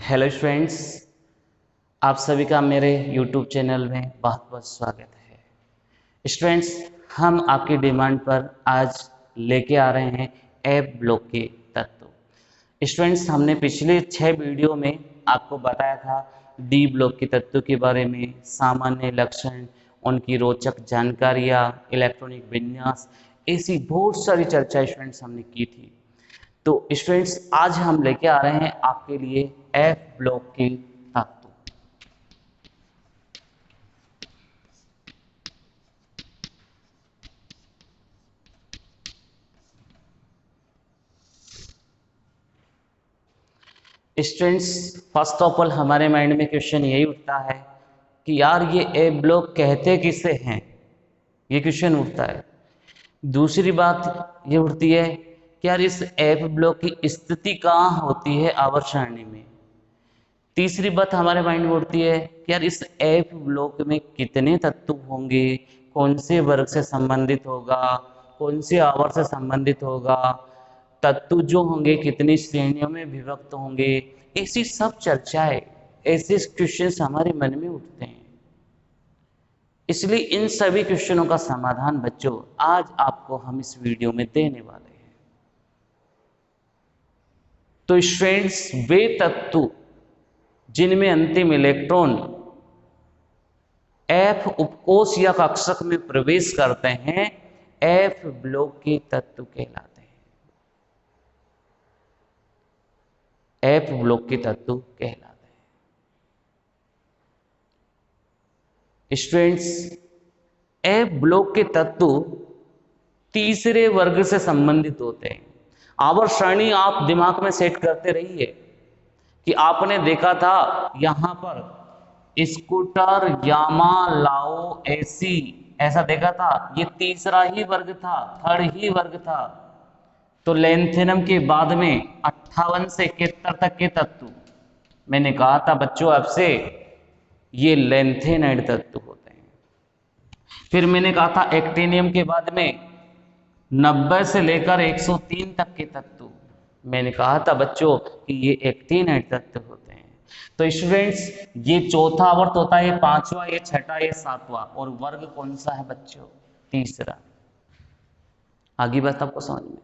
Hello students, आप सभी का मेरे यूट्यूब चैनल में बहुत बहुत स्वागत है। स्टूडेंट्स, हम आपकी डिमांड पर आज लेके आ रहे हैं एफ ब्लॉक के तत्व। स्टूडेंट्स, हमने पिछले 6 वीडियो में आपको बताया था डी ब्लॉक के तत्व के बारे में, सामान्य लक्षण, उनकी रोचक जानकारियाँ, इलेक्ट्रॉनिक विन्यास, ऐसी बहुत सारी चर्चा स्टूडेंट्स हमने की थी। तो स्टूडेंट्स, आज हम लेके आ रहे हैं आपके लिए एफ ब्लॉक के तत्व। स्टूडेंट्स, फर्स्ट ऑफ ऑल हमारे माइंड में क्वेश्चन यही उठता है कि यार ये एफ ब्लॉक कहते किसे हैं, ये क्वेश्चन उठता है। दूसरी बात ये उठती है कि यार इस एफ ब्लॉक की स्थिति कहाँ होती है आवर्त सारणी में। तीसरी बात हमारे माइंड में उठती है कि यार इस एफ ब्लॉक में कितने तत्व होंगे, कौन से वर्ग से संबंधित होगा, कौन से आवर्त से संबंधित होगा, तत्व जो होंगे कितनी श्रेणियों में विभक्त होंगे। ऐसी सब चर्चाएं, ऐसे क्वेश्चंस हमारे मन में उठते हैं। इसलिए इन सभी क्वेश्चनों का समाधान बच्चों आज आपको हम इस वीडियो में देने वाले हैं। तो स्टूडेंट्स, वे तत्व जिनमें अंतिम इलेक्ट्रॉन एफ उपकोष या कक्षक में प्रवेश करते हैं एफ ब्लॉक के तत्व कहलाते हैं। एफ ब्लॉक के तत्व कहलाते हैं। स्टूडेंट्स, एफ ब्लॉक के तत्व तीसरे वर्ग से संबंधित होते हैं। आवर्त सारणी आप दिमाग में सेट करते रहिए कि आपने देखा था यहां पर स्कूटर, यामा, लाओ, एसी, ऐसा देखा था। ये तीसरा ही वर्ग था, थर्ड ही वर्ग था। तो लेंथेनम के बाद में 58 से 71 तक के तत्व, मैंने कहा था बच्चों आपसे, ये लेंथेनाइड तत्व होते हैं। फिर मैंने कहा था एक्टिनियम के बाद में 90 से लेकर 103 तक के तत्व, मैंने कहा था बच्चों कि ये एक्टिनाइड तत्व होते हैं। तो स्टूडेंट्स, ये चौथा आवर्त होता है, ये पांचवा, ये छठा, ये सातवां, और वर्ग कौन सा है बच्चों? तीसरा। आगे बात आपको समझ में।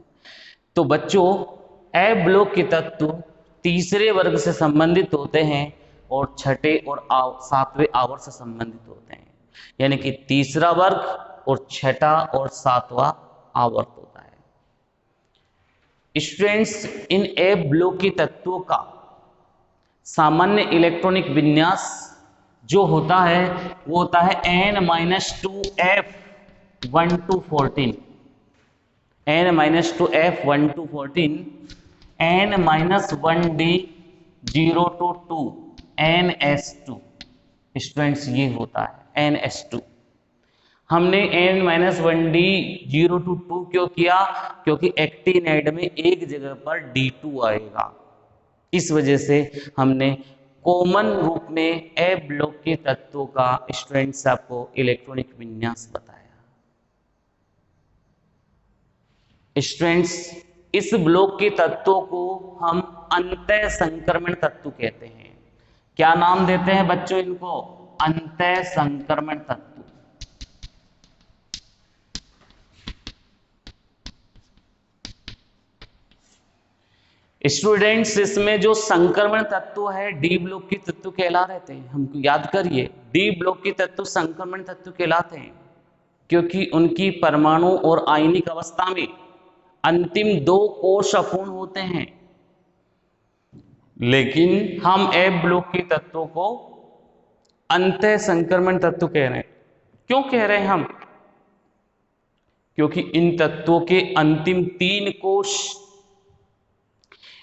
तो बच्चों, ए ब्लॉक के तत्व तीसरे वर्ग से संबंधित होते हैं और छठे और सातवें आवर्त से संबंधित होते हैं। यानी कि तीसरा वर्ग और छठा और सातवां आवर्त होता है। स्टूडेंट्स, इन ए ब्लॉक के तत्वों का सामान्य इलेक्ट्रॉनिक विन्यास जो होता है वो होता है n-2f1 to 14, n-1d0 to 2 ns2। Students, ये होता है ns2। हमने n-1d0 to 2 क्यों किया? क्योंकि एक्टिनाइड में एक जगह पर d2 आएगा। इस वजह से हमने कॉमन रूप में ए ब्लॉक के तत्वों का स्टूडेंट्स आपको इलेक्ट्रॉनिक विन्यास बताया। स्टूडेंट्स, इस ब्लॉक के तत्वों को हम अंतः संक्रमण तत्व कहते हैं। क्या नाम देते हैं बच्चों इनको? अंतः संक्रमण तत्व। स्टूडेंट्स, इसमें जो संक्रमण तत्व है डी ब्लॉक के तत्व कहला रहे थे, हमको याद करिए, डी ब्लॉक के तत्व संक्रमण तत्व कहलाते हैं क्योंकि उनकी परमाणु और आयनिक अवस्था में अंतिम 2 कोश अपूर्ण होते हैं। लेकिन हम एफ ब्लॉक के तत्वों को अंतः संक्रमण तत्व कह रहे हैं। क्यों कह रहे हैं हम? क्योंकि इन तत्वों के अंतिम 3 कोश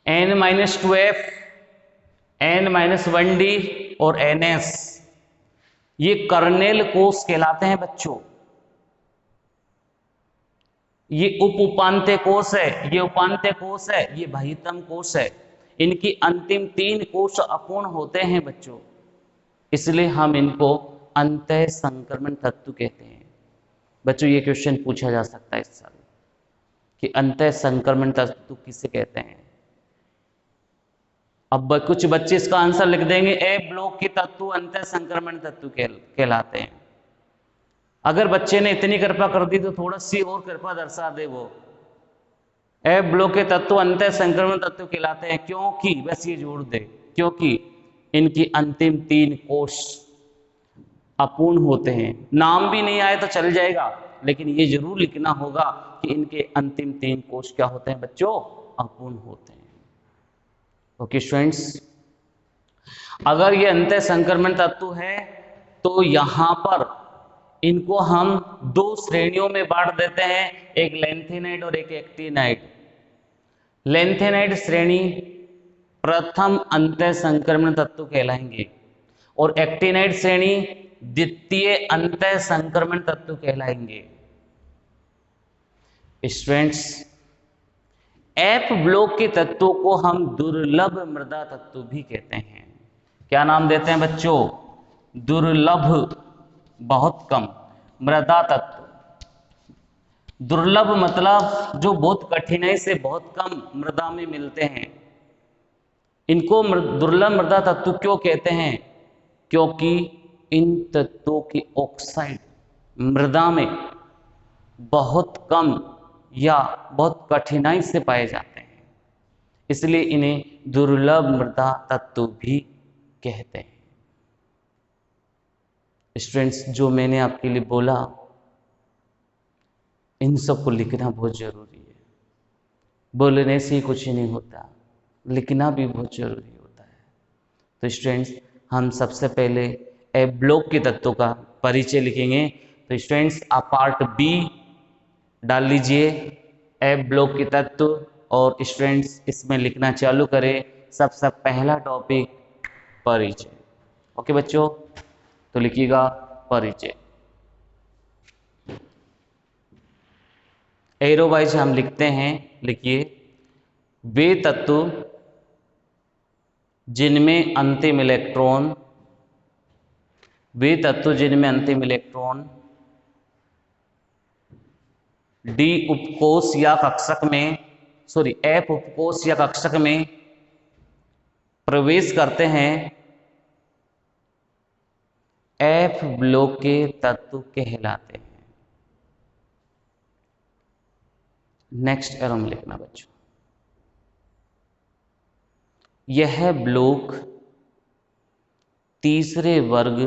n-2f, n-1d और ns, ये कर्नेल कोश कहलाते हैं बच्चों। ये उप उपांत्य कोश है, ये उपांत्य कोश है, ये बहितम कोश है। इनकी अंतिम 3 कोश अपूर्ण होते हैं बच्चों, इसलिए हम इनको अंतः संक्रमण तत्व कहते हैं। बच्चों, ये क्वेश्चन पूछा जा सकता है इस साल कि अंतः संक्रमण तत्व किसे कहते हैं। अब कुछ बच्चे इसका आंसर लिख देंगे, ए ब्लॉक के तत्व अंतः संक्रमण तत्व कहलाते हैं। अगर बच्चे ने इतनी कृपा कर दी तो थोड़ा सी और कृपा दर्शा दे वो, ए ब्लॉक के तत्व अंतः संक्रमण तत्व कहलाते हैं क्योंकि, बस ये जोड़ दे, क्योंकि इनकी अंतिम 3 कोष अपूर्ण होते हैं। नाम भी नहीं आए तो चल जाएगा, लेकिन ये जरूर लिखना होगा कि इनके अंतिम 3 कोष क्या होते हैं बच्चों, अपूर्ण होते हैं। ओके स्टूडेंट्स, अगर ये अंतः संक्रमण तत्व है तो यहां पर इनको हम 2 श्रेणियों में बांट देते हैं, एक लेंथेनाइड और एक एक्टिनाइड। लेंथेनाइड श्रेणी प्रथम अंतः संक्रमण तत्व कहलाएंगे और एक्टिनाइड श्रेणी द्वितीय अंतः संक्रमण तत्व कहलाएंगे। स्टूडेंट्स, एफ ब्लॉक के तत्वों को हम दुर्लभ मृदा तत्व भी कहते हैं। क्या नाम देते हैं बच्चों, दुर्लभ, बहुत कम, मृदा तत्व। दुर्लभ मतलब जो बहुत कठिनाई से बहुत कम मृदा में मिलते हैं। इनको दुर्लभ मृदा तत्व क्यों कहते हैं, क्योंकि इन तत्वों की ऑक्साइड मृदा में बहुत कम या बहुत कठिनाई से पाए जाते हैं, इसलिए इन्हें दुर्लभ मृदा तत्व भी कहते हैं। स्टूडेंट्स, जो मैंने आपके लिए बोला इन सबको लिखना बहुत जरूरी है। बोलने से ही कुछ नहीं होता, लिखना भी बहुत जरूरी होता है। तो स्टूडेंट्स, हम सबसे पहले ए ब्लॉक के तत्वों का परिचय लिखेंगे। तो स्टूडेंट्स, आप पार्ट बी डाल लीजिए, ए ब्लॉक के तत्व, और स्टूडेंट्स इसमें लिखना चालू करें। सबसे पहला टॉपिक परिचय। ओके बच्चों, तो लिखिएगा परिचय। एरो वाइज हम लिखते हैं, लिखिए, वे तत्व जिनमें अंतिम इलेक्ट्रॉन, वे तत्व जिनमें अंतिम इलेक्ट्रॉन डी उपकोष या कक्षक में, एफ उपकोष या कक्षक में प्रवेश करते हैं, एफ ब्लॉक के तत्व कहलाते हैं। नेक्स्ट एरो में लिखना बच्चों, यह ब्लॉक तीसरे वर्ग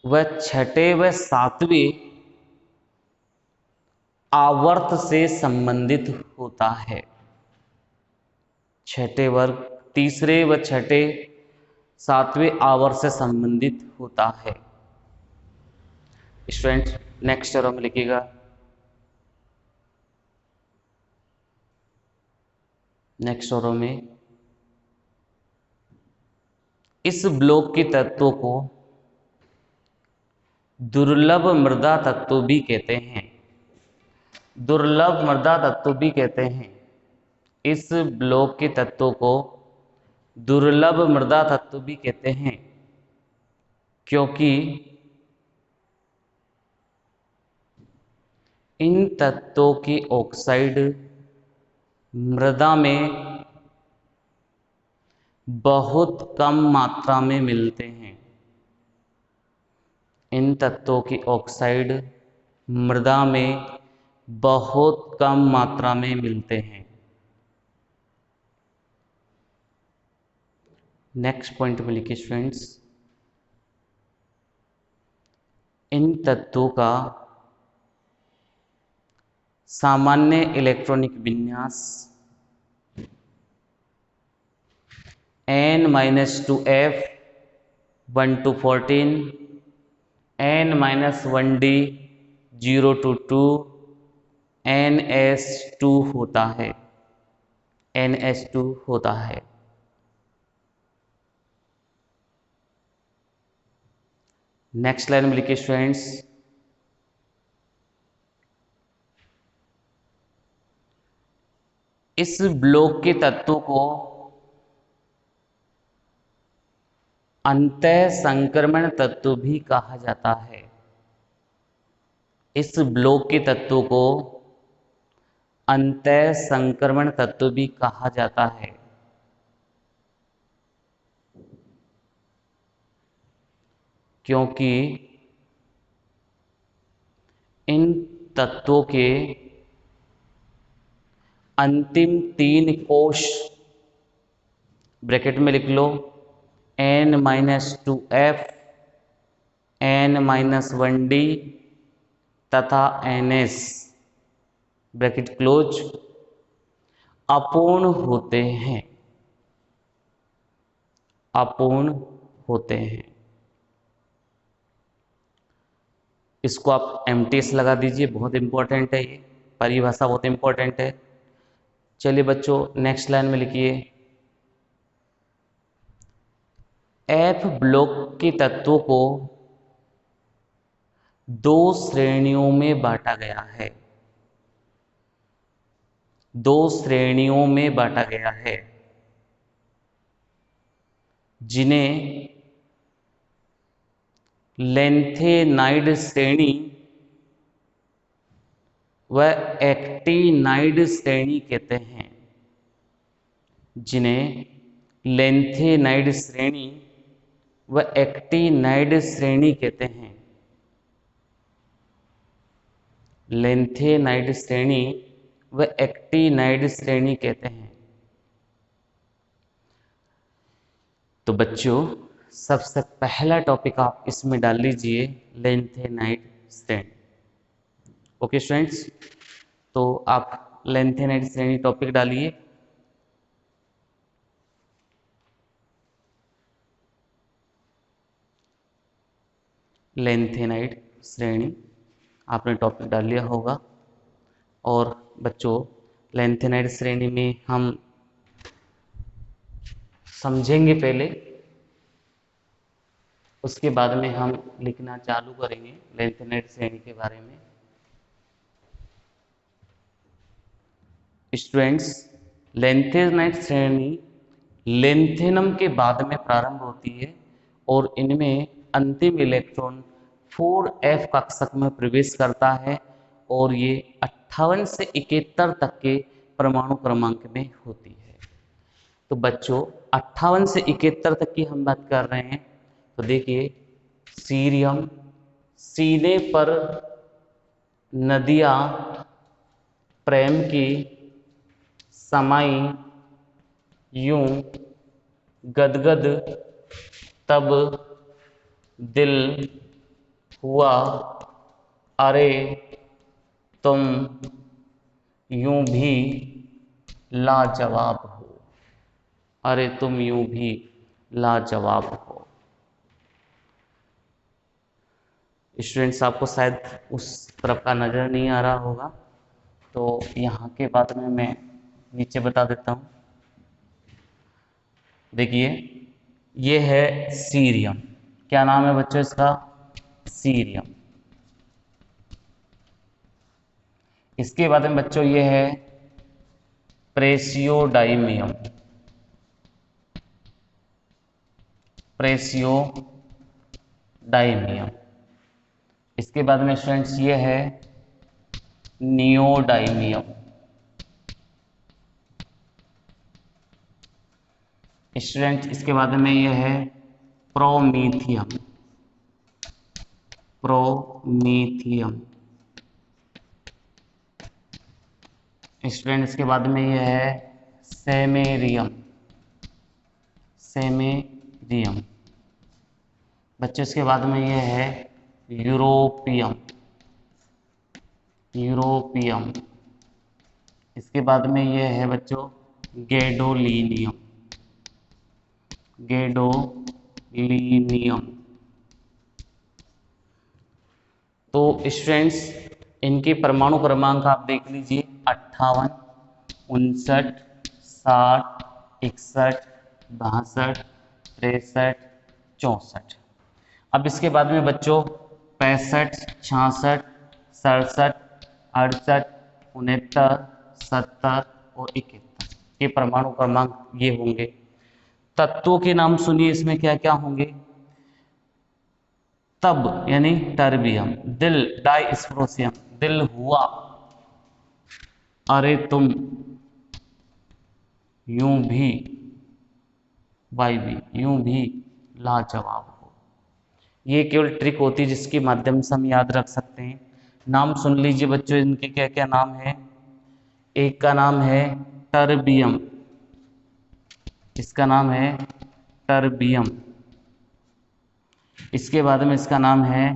व छठे व सातवें आवर्त से संबंधित होता है। छठे वर्ग, तीसरे व छठे सातवें आवर्त से संबंधित होता है। स्टूडेंट, नेक्स्ट एरो में लिखिएगा, नेक्स्ट एरो में इस ब्लॉक के तत्वों को दुर्लभ मृदा तत्व भी कहते हैं। दुर्लभ मृदा तत्व भी कहते हैं। इस ब्लॉक के तत्वों को दुर्लभ मृदा तत्व भी कहते हैं क्योंकि इन तत्वों की ऑक्साइड मृदा में बहुत कम मात्रा में मिलते हैं। इन तत्वों की ऑक्साइड मृदा में बहुत कम मात्रा में मिलते हैं। नेक्स्ट पॉइंट में लिखिए स्टूडेंट्स, इन तत्वों का सामान्य इलेक्ट्रॉनिक विन्यास n-2f 1 to 14, n-1d 0 to 2, ns2 होता है, ns2 होता है। नेक्स्ट लाइन में लिखिए स्टूडेंट्स, इस ब्लॉक के तत्वों को अंतः संक्रमण तत्व भी कहा जाता है। इस ब्लॉक के तत्वों को अंतः संक्रमण तत्व भी कहा जाता है, क्योंकि इन तत्वों के अंतिम 3 कोश, ब्रैकेट में लिख लो, N-2F, N-1D तथा NS, ब्रैकेट क्लोज, अपूर्ण होते हैं, अपूर्ण होते हैं। इसको आप MTS लगा दीजिए, बहुत इंपॉर्टेंट है, ये परिभाषा बहुत इंपॉर्टेंट है। चलिए बच्चों, नेक्स्ट लाइन में लिखिए, F ब्लॉक के तत्वों को 2 श्रेणियों में बांटा गया है, 2 श्रेणियों में बांटा गया है, जिन्हें लेंथेनाइड श्रेणी व एक्टिनाइड श्रेणी कहते हैं, जिन्हें लेंथेनाइड श्रेणी व एक्टिनाइड श्रेणी कहते हैं, लेंथेनाइड श्रेणी व एक्टिनाइड श्रेणी कहते हैं। तो बच्चों, सबसे पहला टॉपिक आप इसमें डाल लीजिए, लेंथेनाइड श्रेणी। ओके स्टूडेंट्स, तो आप लेंथेनाइड श्रेणी टॉपिक डालिए। लेंथेनाइड श्रेणी आपने टॉपिक डाल लिया होगा। और बच्चों, लेंथेनाइड श्रेणी में हम समझेंगे पहले, उसके बाद में हम लिखना चालू करेंगे लेंथेनाइड श्रेणी के बारे में। स्टूडेंट्स, लेंथेनाइड श्रेणी लेंथेनम के बाद में प्रारंभ होती है और इनमें अंतिम इलेक्ट्रॉन 4f कक्षक में प्रवेश करता है और ये 58 से 71 तक के परमाणु क्रमांक में होती है। तो बच्चों, 58 से 71 तक की हम बात कर रहे हैं। तो देखिए, सीरियम, सीने पर नदियां प्रेम की समाई यूं गदगद, तब दिल हुआ अरे तुम यूं भी लाजवाब हो, अरे तुम यूं भी लाजवाब हो। स्टूडेंट्स, आपको शायद उस तरफ का नज़र नहीं आ रहा होगा, तो यहाँ के बाद में मैं नीचे बता देता हूँ। देखिए, ये है सीरियम, क्या नाम है बच्चों इसका? सीरियम। इसके बाद में बच्चों ये है प्रेसियोडाइमियम, प्रेसियोडाइमियम। इसके बाद में स्टूडेंट्स ये है नियोडाइमियम। स्टूडेंट, इसके बाद में ये है प्रोमीथियम, प्रोमीथियम। स्टूडेंट, इसके बाद में ये है सेमेरियम, सेमेरियम। बच्चों, इसके बाद में ये है यूरोपियम, यूरोपियम। इसके बाद में ये है बच्चों गैडोलीनियम, गैडोलीनियम। तो स्टूडेंट्स, इनके परमाणु क्रमांक आप देख लीजिए, 58, 59, 60, 61, 62, 63, 64। अब इसके बाद में बच्चों 65, 66, 67, 68, 69, 70 और 71 के परमाणु क्रमांक ये होंगे। तत्वों के नाम सुनिए, इसमें क्या क्या होंगे? तब यानी टर्बियम, दिल डाइस्प्रोसियम, दिल हुआ, अरे तुम यूं भी, वाई भी, यूं भी लाजवाब हो। ये केवल ट्रिक होती है जिसके माध्यम से हम याद रख सकते हैं। नाम सुन लीजिए बच्चों, इनके क्या क्या नाम है। एक का नाम है टर्बियम, इसका नाम है टर्बियम। इसके बाद में इसका नाम है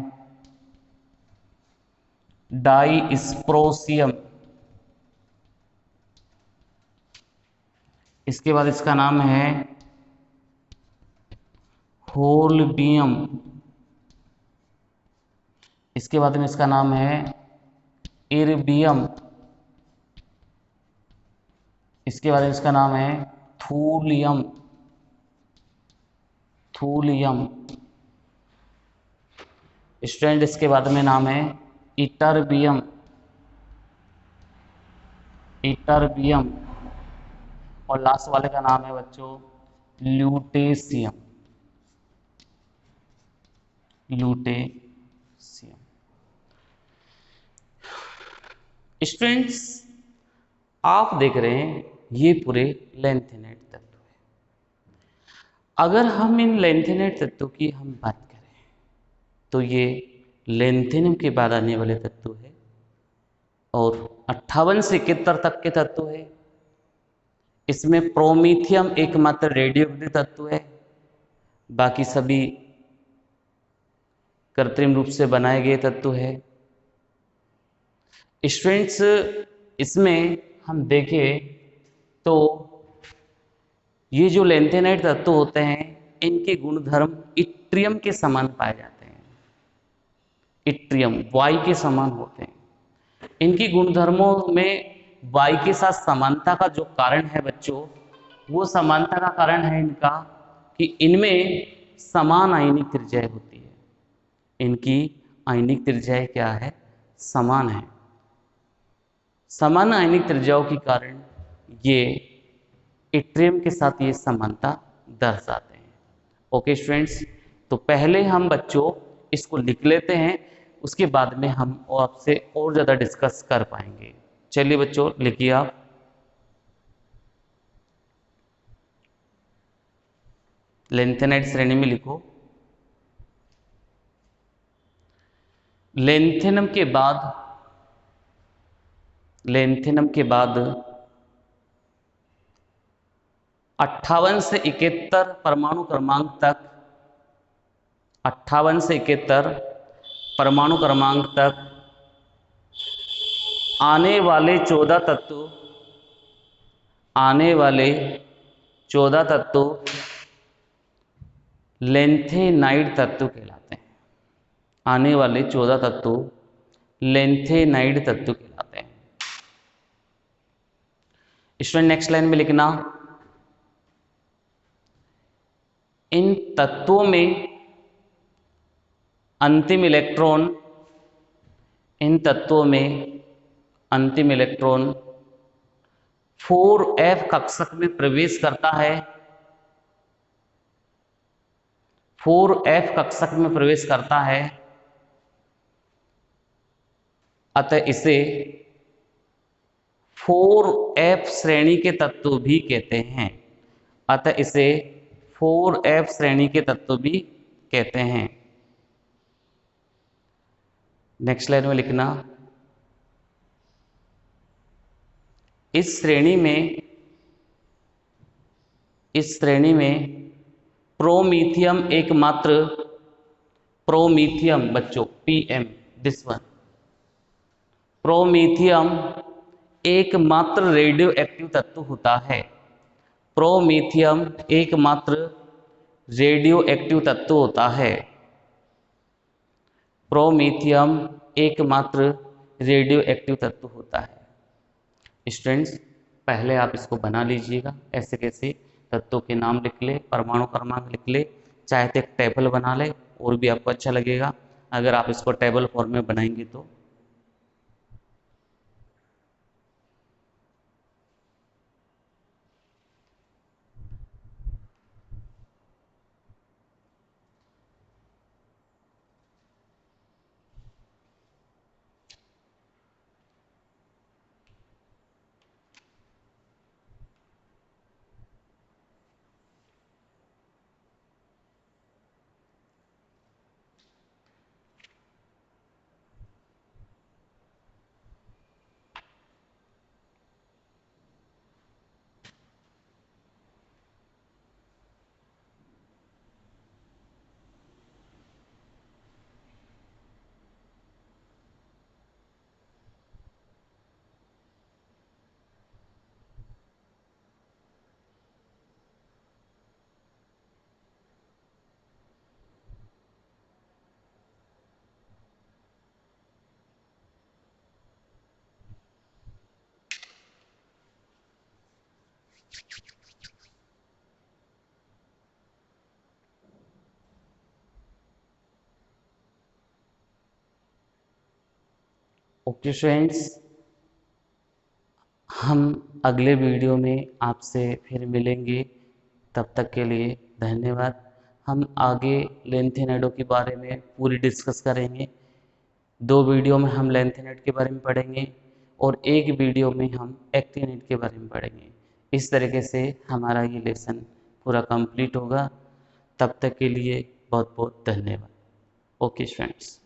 डाईस्प्रोसियम। इसके बाद इसका नाम है होल्बियम। इसके बाद में इसका नाम है इर्बियम। इसके बाद में इसका नाम है थूलियम, थूलियम। स्टूडेंट इसके बाद में नाम है इटरबियम, इटरबियम। और लास्ट वाले का नाम है बच्चों ल्यूटेशियम, ल्यूटेशियम। स्टूडेंट्स आप देख रहे हैं ये पूरे लेंथेनेट तत्व है। अगर हम इन लेंथेनेट तत्वों की हम बात करें तो ये लेंथेनियम के बाद आने वाले तत्व है और 58 से 71 तक के तत्व है। इसमें प्रोमीथियम एकमात्र रेडियोएक्टिव तत्व है, बाकी सभी कृत्रिम रूप से बनाए गए तत्व है। स्टूडेंट्स इसमें हम देखें तो ये जो लेंथेनाइट तत्व होते हैं इनके गुणधर्म इट्रियम के समान पाए जाते हैं। इट्रियम वाई के समान होते हैं। इनकी गुणधर्मों में वाई के साथ समानता का जो कारण है बच्चों, वो समानता का कारण है इनका कि इनमें समान आयनिक त्रिज्याएं होती है। इनकी आयनिक त्रिज्याएं क्या है, समान है। समान आयनिक त्रिज्याओं के कारण ये इट्रियम के साथ ये समानता दर्शाते हैं। ओके स्टूडेंट्स, तो पहले हम बच्चों इसको लिख लेते हैं, उसके बाद में हम आपसे और ज़्यादा डिस्कस कर पाएंगे। चलिए बच्चों लिखिए आप। लेंथेनाइट श्रेणी में लिखो। लेंथेनम के बाद, लेंथेनम के बाद 58 से 71 परमाणु क्रमांक तक, 58 से 71 परमाणु क्रमांक तक आने वाले 14 तत्व, आने वाले 14 तत्व लेंथेनाइड तत्व कहलाते हैं। आने वाले 14 तत्व लेंथेनाइड तत्व कहलाते हैं। स्टूडेंट नेक्स्ट लाइन में लिखना, इन तत्वों में अंतिम इलेक्ट्रॉन, इन तत्वों में अंतिम इलेक्ट्रॉन 4f कक्षक में प्रवेश करता है, 4f कक्षक में प्रवेश करता है। अतः इसे 4f श्रेणी के तत्व भी कहते हैं। अतः इसे 4f श्रेणी के तत्व भी कहते हैं। नेक्स्ट लाइन में लिखना, इस श्रेणी में, इस श्रेणी में प्रोमीथियम एकमात्र, प्रोमीथियम बच्चों पीएम, दिस वन, प्रोमीथियम एकमात्र रेडियो एक्टिव तत्व होता है। प्रोमीथियम एकमात्र रेडियो एक्टिव तत्व होता है। प्रोमीथियम एकमात्र रेडियो एक्टिव तत्व होता है। स्टूडेंट्स पहले आप इसको बना लीजिएगा, ऐसे कैसे तत्वों के नाम लिख ले, परमाणु क्रमांक लिख ले, चाहे तो एक टेबल बना ले और भी आपको अच्छा लगेगा अगर आप इसको टेबल फॉर्म में बनाएंगे तो। ओके फ्रेंड्स, हम अगले वीडियो में आपसे फिर मिलेंगे। तब तक के लिए धन्यवाद। हम आगे लेंथेनेडो के बारे में पूरी डिस्कस करेंगे। 2 वीडियो में हम लेंथेनेड के बारे में पढ़ेंगे और एक वीडियो में हम एक्टिनेड के बारे में पढ़ेंगे। इस तरीके से हमारा ये लेसन पूरा कंप्लीट होगा। तब तक के लिए बहुत बहुत धन्यवाद। Okay friends.